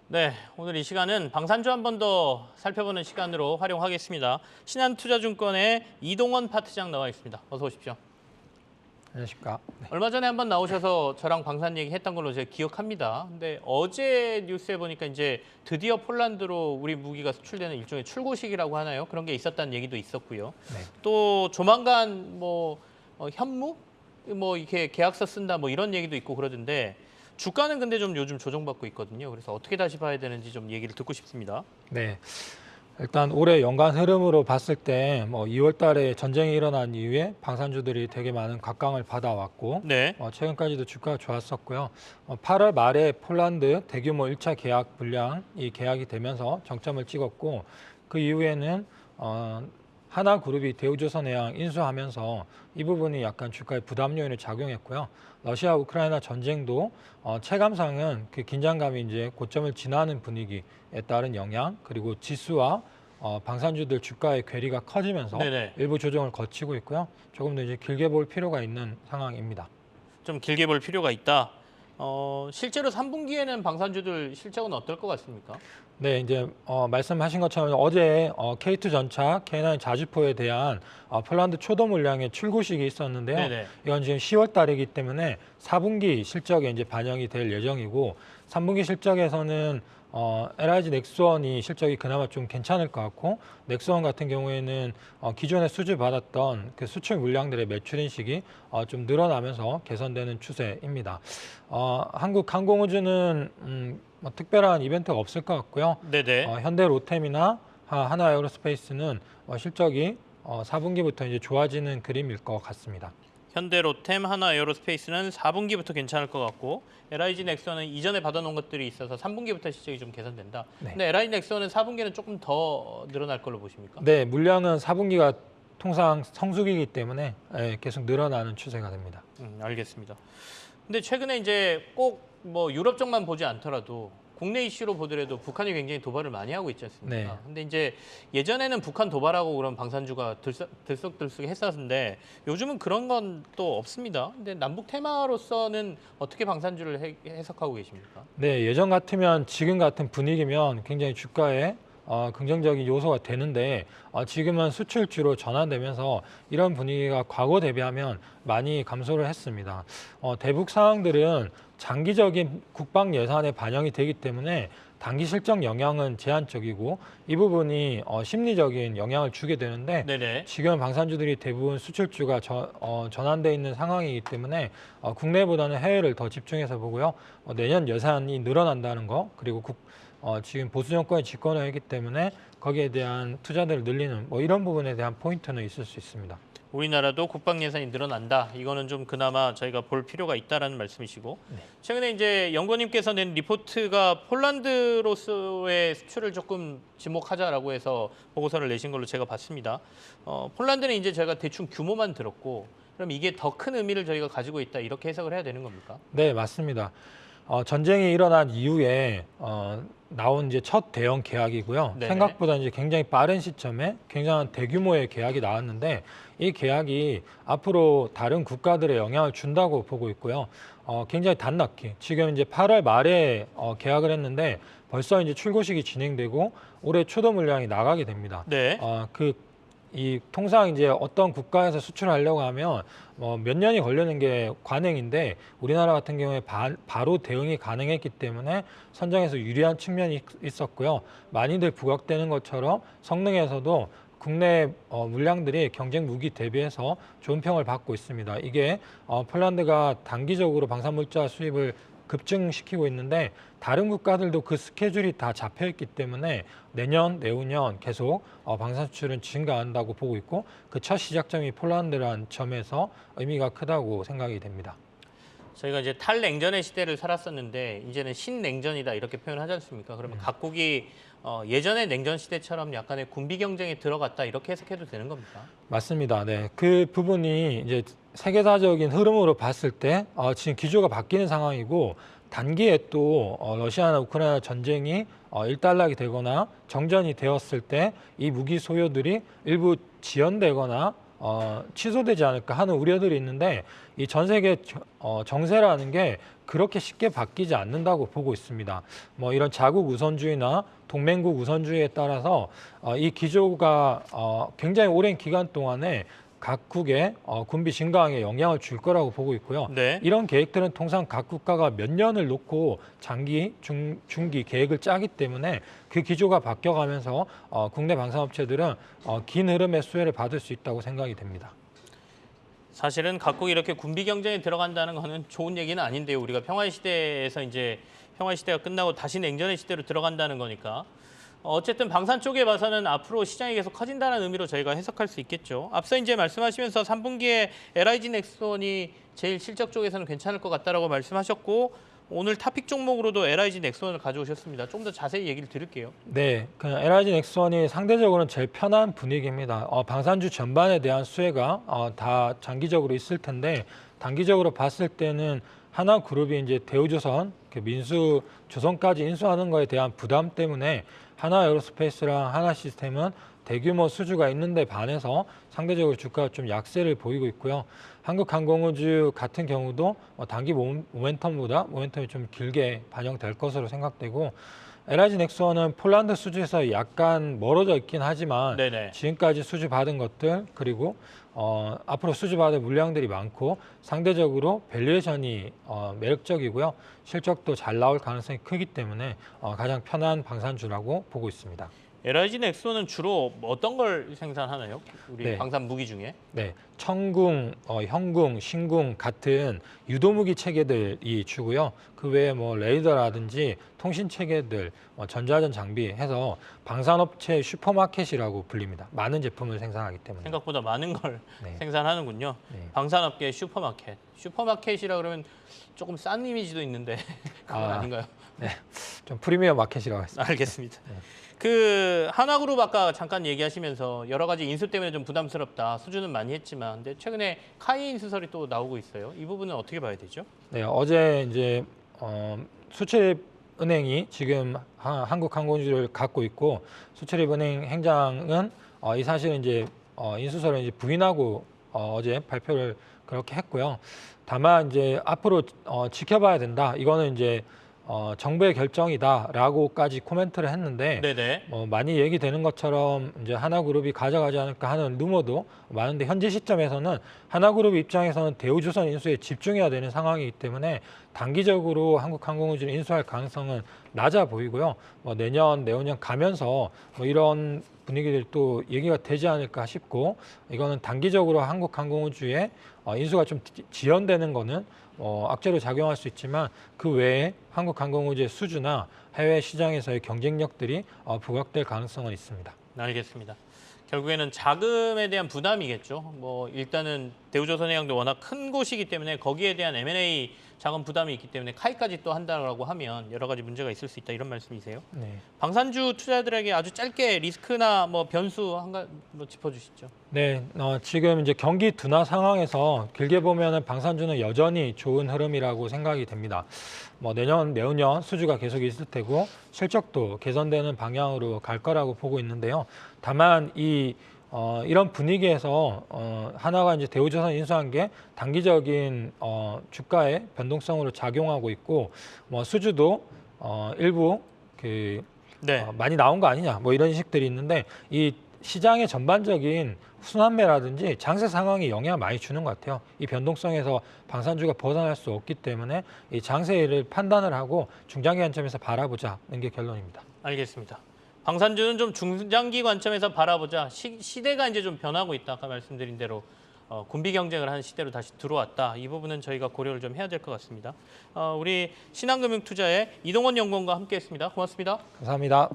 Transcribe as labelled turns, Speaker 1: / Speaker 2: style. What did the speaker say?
Speaker 1: 네, 오늘 이 시간은 방산주 한 번 더 살펴보는 시간으로 활용하겠습니다. 신한투자증권의 이동원 파트장 나와 있습니다. 어서 오십시오.
Speaker 2: 안녕하십니까. 네.
Speaker 1: 얼마 전에 한번 나오셔서 저랑 방산 얘기했던 걸로 제가 기억합니다. 근데 어제 뉴스에 보니까 이제 드디어 폴란드로 우리 무기가 수출되는 일종의 출고식이라고 하나요? 그런 게 있었다는 얘기도 있었고요.
Speaker 2: 네.
Speaker 1: 또 조만간 현무 이렇게 계약서 쓴다 이런 얘기도 있고 그러던데 주가는 근데 좀 요즘 조정받고 있거든요. 그래서 어떻게 다시 봐야 되는지 좀 얘기를 듣고 싶습니다.
Speaker 2: 네. 일단 올해 연간 흐름으로 봤을 때 2월 달에 전쟁이 일어난 이후에 방산주들이 되게 많은 각광을 받아왔고
Speaker 1: 네.
Speaker 2: 최근까지도 주가가 좋았었고요. 8월 말에 폴란드 대규모 1차 계약 분량이 계약이 되면서 정점을 찍었고 그 이후에는 하나그룹이 대우조선해양 인수하면서 이 부분이 약간 주가에 부담 요인을 작용했고요. 러시아 우크라이나 전쟁도 체감상은 그 긴장감이 이제 고점을 지나는 분위기에 따른 영향, 그리고 지수와 방산주들 주가의 괴리가 커지면서
Speaker 1: 네네.
Speaker 2: 일부 조정을 거치고 있고요. 조금 더 이제 길게 볼 필요가 있는 상황입니다.
Speaker 1: 좀 길게 볼 필요가 있다. 실제로 3분기에는 방산주들 실적은 어떨 것 같습니까?
Speaker 2: 네, 이제 말씀하신 것처럼 어제 K2 전차, K9 자주포에 대한 폴란드 초도 물량의 출고식이 있었는데요.
Speaker 1: 네네.
Speaker 2: 이건 지금 10월 달이기 때문에 4분기 실적에 이제 반영이 될 예정이고 3분기 실적에서는 LIG 넥스원이 실적이 그나마 좀 괜찮을 것 같고 넥스원 같은 경우에는 기존에 수주받았던 그 수출 물량들의 매출 인식이 좀 늘어나면서 개선되는 추세입니다. 한국항공우주는 특별한 이벤트가 없을 것 같고요.
Speaker 1: 네네.
Speaker 2: 현대로템이나 하나에어로스페이스는 실적이 4분기부터 이제 좋아지는 그림일 것 같습니다.
Speaker 1: 현대로템, 하나에어로스페이스는 4분기부터 괜찮을 것 같고 LIG 넥슨은 이전에 받아놓은 것들이 있어서 3분기부터 실적이 좀 개선된다.
Speaker 2: 네.
Speaker 1: 근데 LIG 넥슨은 4분기는 조금 더 늘어날 걸로 보십니까?
Speaker 2: 네, 물량은 4분기가 통상 성수기이기 때문에 계속 늘어나는 추세가 됩니다.
Speaker 1: 알겠습니다. 근데 최근에 이제 꼭 유럽 쪽만 보지 않더라도 국내 이슈로 보더라도 북한이 굉장히 도발을 많이 하고 있지 않습니까?
Speaker 2: 네.
Speaker 1: 근데 이제 예전에는 북한 도발하고 그런 방산주가 들썩들썩 했었는데 요즘은 그런 건 또 없습니다. 근데 남북 테마로서는 어떻게 방산주를 해석하고 계십니까?
Speaker 2: 네, 예전 같으면 지금 같은 분위기면 굉장히 주가에 긍정적인 요소가 되는데 지금은 수출주로 전환되면서 이런 분위기가 과거 대비하면 많이 감소를 했습니다. 대북 상황들은 장기적인 국방 예산에 반영이 되기 때문에 단기 실적 영향은 제한적이고 이 부분이 심리적인 영향을 주게 되는데
Speaker 1: 네네.
Speaker 2: 지금 방산주들이 대부분 수출주가 전환돼 있는 상황이기 때문에 국내보다는 해외를 더 집중해서 보고요. 내년 예산이 늘어난다는 거 그리고 지금 보수 정권이 집권을 했기 때문에 거기에 대한 투자들을 늘리는 이런 부분에 대한 포인트는 있을 수 있습니다.
Speaker 1: 우리나라도 국방 예산이 늘어난다. 이거는 좀 그나마 저희가 볼 필요가 있다라는 말씀이시고
Speaker 2: 네.
Speaker 1: 최근에 이제 연구원님께서 낸 리포트가 폴란드로서의 수출을 조금 지목하자라고 해서 보고서를 내신 걸로 제가 봤습니다. 폴란드는 이제 저희가 대충 규모만 들었고 그럼 이게 더 큰 의미를 저희가 가지고 있다 이렇게 해석을 해야 되는 겁니까?
Speaker 2: 네, 맞습니다. 전쟁이 일어난 이후에 나온 이제 첫 대형 계약이고요.
Speaker 1: 네네.
Speaker 2: 생각보다 이제 굉장히 빠른 시점에 굉장한 대규모의 계약이 나왔는데 이 계약이 앞으로 다른 국가들에 영향을 준다고 보고 있고요. 굉장히 단축키. 지금 이제 8월 말에 계약을 했는데 벌써 이제 출고식이 진행되고 올해 초도 물량이 나가게 됩니다.
Speaker 1: 네.
Speaker 2: 통상 이제 어떤 국가에서 수출하려고 하면 몇 년이 걸리는 게 관행인데 우리나라 같은 경우에 바로 대응이 가능했기 때문에 선정에서 유리한 측면이 있었고요. 많이들 부각되는 것처럼 성능에서도 국내 물량들이 경쟁 무기 대비해서 좋은 평을 받고 있습니다. 이게 폴란드가 단기적으로 방산물자 수입을 급증시키고 있는데 다른 국가들도 그 스케줄이 다 잡혀 있기 때문에 내년, 내후년 계속 방산 수출은 증가한다고 보고 있고 그 첫 시작점이 폴란드라는 점에서 의미가 크다고 생각이 됩니다.
Speaker 1: 저희가 이제 탈냉전의 시대를 살았었는데 이제는 신냉전이다 이렇게 표현하지 않습니까? 그러면 각국이 예전의 냉전 시대처럼 약간의 군비 경쟁에 들어갔다 이렇게 해석해도 되는 겁니까?
Speaker 2: 맞습니다. 네, 그 부분이 이제 세계사적인 흐름으로 봤을 때 지금 기조가 바뀌는 상황이고 단기에 또 러시아나 우크라이나 전쟁이 일단락이 되거나 정전이 되었을 때 이 무기 소요들이 일부 지연되거나 취소되지 않을까 하는 우려들이 있는데 이 전 세계 정세라는 게 그렇게 쉽게 바뀌지 않는다고 보고 있습니다. 뭐 이런 자국 우선주의나 동맹국 우선주의에 따라서 이 기조가 굉장히 오랜 기간 동안에 각국의 군비 증강에 영향을 줄 거라고 보고 있고요.
Speaker 1: 네.
Speaker 2: 이런 계획들은 통상 각 국가가 몇 년을 놓고 장기, 중기 계획을 짜기 때문에 그 기조가 바뀌어가면서 국내 방산업체들은 긴 흐름의 수혜를 받을 수 있다고 생각이 됩니다.
Speaker 1: 사실은 각국이 이렇게 군비 경쟁에 들어간다는 거는 좋은 얘기는 아닌데요. 우리가 평화의 시대에서 이제 평화의 시대가 끝나고 다시 냉전의 시대로 들어간다는 거니까. 어쨌든 방산 쪽에 봐서는 앞으로 시장이 계속 커진다는 의미로 저희가 해석할 수 있겠죠. 앞서 이제 말씀하시면서 3분기에 LIG 넥스원이 제일 실적 쪽에서는 괜찮을 것 같다라고 말씀하셨고 오늘 탑픽 종목으로도 LIG 넥스원을 가져오셨습니다. 좀 더 자세히 얘기를 들을게요.
Speaker 2: 네, 그냥 LIG 넥스원이 상대적으로는 제일 편한 분위기입니다. 방산주 전반에 대한 수혜가 다 장기적으로 있을 텐데 단기적으로 봤을 때는 하나그룹이 이제 대우조선, 민수 조선까지 인수하는 거에 대한 부담 때문에 하나에어로스페이스랑 하나시스템은 대규모 수주가 있는데 반해서 상대적으로 주가가 좀 약세를 보이고 있고요. 한국항공우주 같은 경우도 단기 모멘텀이 좀 길게 반영될 것으로 생각되고 LIG 넥스원은 폴란드 수주에서 약간 멀어져 있긴 하지만
Speaker 1: 네네.
Speaker 2: 지금까지 수주 받은 것들 그리고 앞으로 수주 받을 물량들이 많고 상대적으로 밸류에이션이 매력적이고요. 실적도 잘 나올 가능성이 크기 때문에 가장 편한 방산주라고 보고 있습니다.
Speaker 1: LIG 넥스원은 주로 어떤 걸 생산하나요? 우리
Speaker 2: 네.
Speaker 1: 방산 무기 중에?
Speaker 2: 네, 청궁, 형궁, 신궁 같은 유도무기 체계들이 주고요. 그 외에 뭐 레이더라든지 통신 체계들, 전자전 장비 해서 방산업체 슈퍼마켓이라고 불립니다. 많은 제품을 생산하기 때문에.
Speaker 1: 생각보다 많은 걸
Speaker 2: 네.
Speaker 1: 생산하는군요.
Speaker 2: 네.
Speaker 1: 방산업계 슈퍼마켓. 슈퍼마켓이라 그러면 조금 싼 이미지도 있는데 그건 아닌가요?
Speaker 2: 네, 좀 프리미엄 마켓이라고 했습니다.
Speaker 1: 알겠습니다.
Speaker 2: 네.
Speaker 1: 그 하나그룹 아까 잠깐 얘기하시면서 여러 가지 인수 때문에 좀 부담스럽다. 수주는 많이 했지만 근데 최근에 카이 인수설이 또 나오고 있어요. 이 부분은 어떻게 봐야 되죠?
Speaker 2: 네, 어제 이제 수출입은행이 지금 한국항공우주를 갖고 있고 수출입은행 행장은 이 사실은 이제 인수설을 이제 부인하고 어제 발표를 그렇게 했고요. 다만 이제 앞으로 지켜봐야 된다. 이거는 이제 정부의 결정이다라고까지 코멘트를 했는데
Speaker 1: 네네.
Speaker 2: 많이 얘기되는 것처럼 이제 하나그룹이 가져가지 않을까 하는 루머도 많은데 현재 시점에서는 하나그룹 입장에서는 대우조선 인수에 집중해야 되는 상황이기 때문에 단기적으로 한국항공우주를 인수할 가능성은 낮아 보이고요. 내년, 내후년 가면서 이런 분위기들이 또 얘기가 되지 않을까 싶고 이거는 단기적으로 한국항공우주의 인수가 좀 지연되는 거는 악재로 작용할 수 있지만 그 외에 한국항공우주의 수주나 해외 시장에서의 경쟁력들이 부각될 가능성은 있습니다.
Speaker 1: 알겠습니다. 결국에는 자금에 대한 부담이겠죠. 뭐 일단은 대우조선해양도 워낙 큰 곳이기 때문에 거기에 대한 M&A 자금 부담이 있기 때문에 카이까지 또 한다라고 하면 여러 가지 문제가 있을 수 있다 이런 말씀이세요?
Speaker 2: 네.
Speaker 1: 방산주 투자자들에게 아주 짧게 리스크나 뭐 변수 뭐 짚어주시죠.
Speaker 2: 네, 지금 이제 경기 둔화 상황에서 길게 보면은 방산주는 여전히 좋은 흐름이라고 생각이 됩니다. 내년, 내후년 수주가 계속 있을 테고 실적도 개선되는 방향으로 갈 거라고 보고 있는데요. 다만 이런 분위기에서 하나가 이제 대우조선 인수한 게 단기적인 주가의 변동성으로 작용하고 있고 수주도 일부
Speaker 1: 네.
Speaker 2: 많이 나온 거 아니냐 이런 식들이 있는데 이 시장의 전반적인 순환매라든지 장세 상황이 영향을 많이 주는 것 같아요. 이 변동성에서 방산주가 벗어날 수 없기 때문에 이 장세를 판단을 하고 중장기 관점에서 바라보자는 게 결론입니다.
Speaker 1: 알겠습니다. 방산주는 좀 중장기 관점에서 바라보자. 시대가 이제 좀 변하고 있다. 아까 말씀드린 대로 군비 경쟁을 하는 시대로 다시 들어왔다. 이 부분은 저희가 고려를 좀 해야 될 것 같습니다. 우리 신한금융투자의 이동원 연구원과 함께했습니다. 고맙습니다.
Speaker 2: 감사합니다.